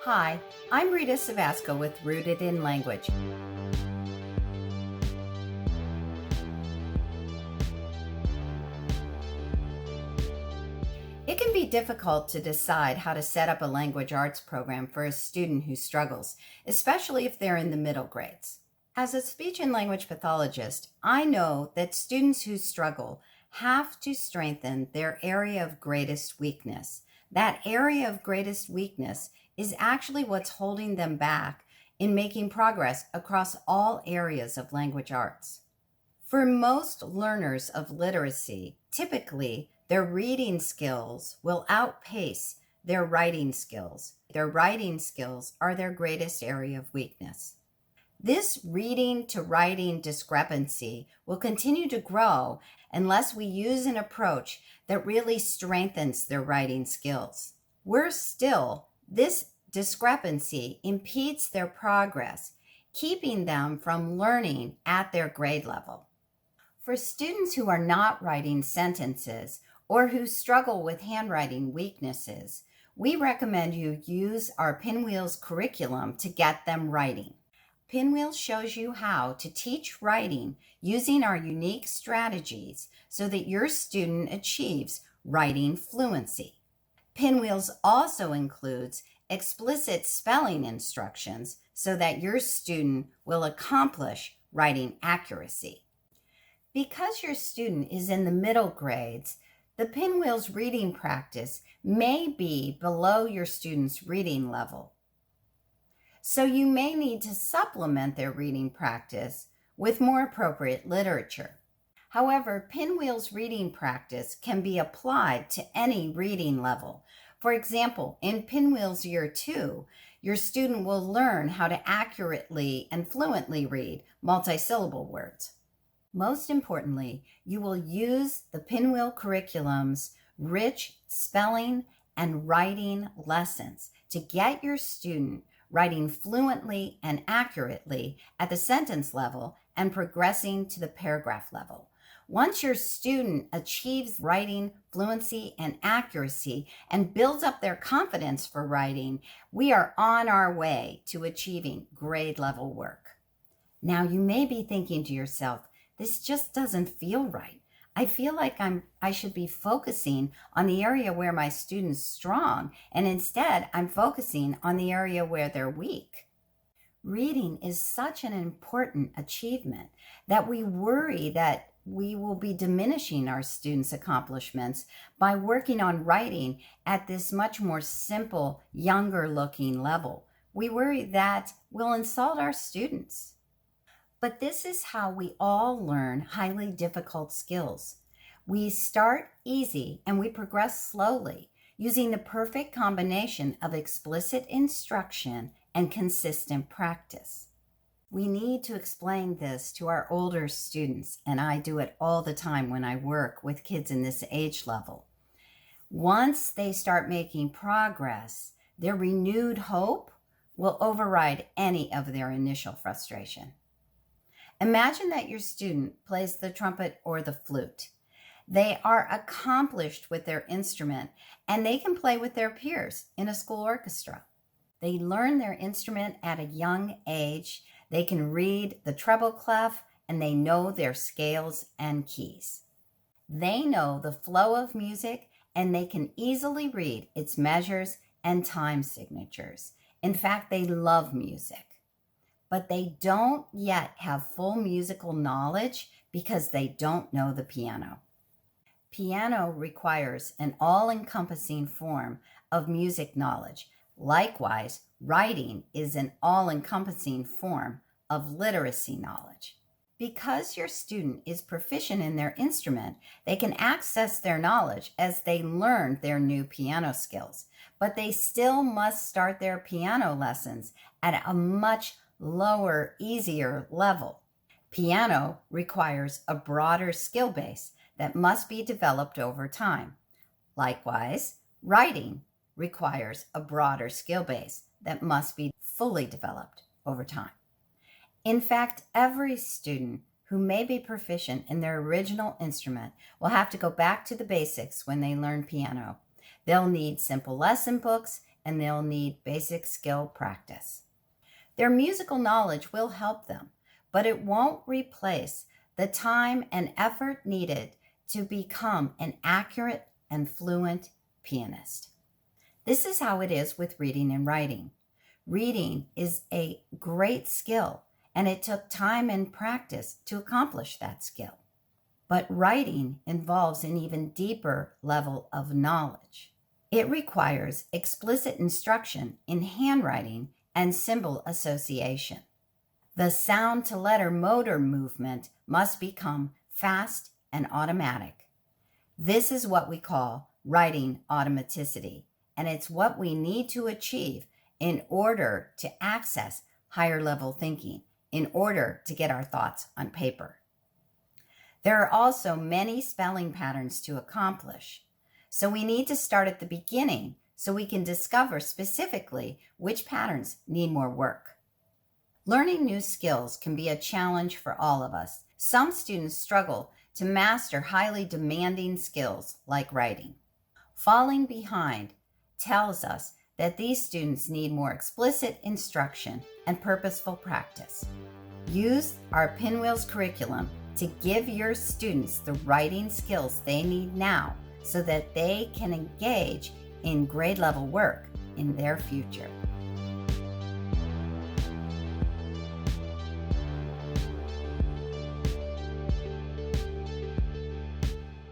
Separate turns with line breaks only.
Hi, I'm Rita Cevasco with Rooted in Language. It can be difficult to decide how to set up a language arts program for a student who struggles, especially if they're in the middle grades. As a speech and language pathologist, I know that students who struggle have to strengthen their area of greatest weakness. That area of greatest weakness is actually what's holding them back in making progress across all areas of language arts. For most learners of literacy, typically their reading skills will outpace their writing skills. Their writing skills are their greatest area of weakness. This reading to writing discrepancy will continue to grow unless we use an approach that really strengthens their writing skills. Worse still, this discrepancy impedes their progress, keeping them from learning at their grade level. For students who are not writing sentences or who struggle with handwriting weaknesses, we recommend you use our Pinwheels curriculum to get them writing. Pinwheels shows you how to teach writing using our unique strategies so that your student achieves writing fluency. Pinwheels also includes explicit spelling instructions so that your student will accomplish writing accuracy. Because your student is in the middle grades, the Pinwheels reading practice may be below your student's reading level. So you may need to supplement their reading practice with more appropriate literature. However, Pinwheels reading practice can be applied to any reading level. For example, in Pinwheels Year 2, your student will learn how to accurately and fluently read multisyllable words. Most importantly, you will use the Pinwheel curriculum's rich spelling and writing lessons to get your student writing fluently and accurately at the sentence level and progressing to the paragraph level. Once your student achieves writing fluency and accuracy and builds up their confidence for writing, we are on our way to achieving grade level work. Now, you may be thinking to yourself, this just doesn't feel right. I feel like I should be focusing on the area where my student's strong, and instead I'm focusing on the area where they're weak. Reading is such an important achievement that we worry that we will be diminishing our students' accomplishments by working on writing at this much more simple, younger looking level. We worry that we'll insult our students. But this is how we all learn highly difficult skills. We start easy and we progress slowly using the perfect combination of explicit instruction and consistent practice. We need to explain this to our older students, and I do it all the time when I work with kids in this age level. Once they start making progress, their renewed hope will override any of their initial frustration. Imagine that your student plays the trumpet or the flute. They are accomplished with their instrument and they can play with their peers in a school orchestra. They learn their instrument at a young age. They can read the treble clef and they know their scales and keys. They know the flow of music and they can easily read its measures and time signatures. In fact, they love music. But they don't yet have full musical knowledge because they don't know the piano. Piano requires an all-encompassing form of music knowledge. Likewise, writing is an all-encompassing form of literacy knowledge. Because your student is proficient in their instrument, they can access their knowledge as they learn their new piano skills. But they still must start their piano lessons at a much lower, easier level. Piano requires a broader skill base that must be developed over time. Likewise, writing requires a broader skill base that must be fully developed over time. In fact, every student who may be proficient in their original instrument will have to go back to the basics when they learn piano. They'll need simple lesson books and they'll need basic skill practice. Their musical knowledge will help them, but it won't replace the time and effort needed to become an accurate and fluent pianist. This is how it is with reading and writing. Reading is a great skill, and it took time and practice to accomplish that skill. But writing involves an even deeper level of knowledge. It requires explicit instruction in handwriting and symbol association. The sound to letter motor movement must become fast and automatic. This is what we call writing automaticity, and it's what we need to achieve in order to access higher level thinking, in order to get our thoughts on paper. There are also many spelling patterns to accomplish, so we need to start at the beginning so we can discover specifically which patterns need more work. Learning new skills can be a challenge for all of us. Some students struggle to master highly demanding skills like writing. Falling behind tells us that these students need more explicit instruction and purposeful practice. Use our Pinwheels curriculum to give your students the writing skills they need now so that they can engage in grade level work in their future.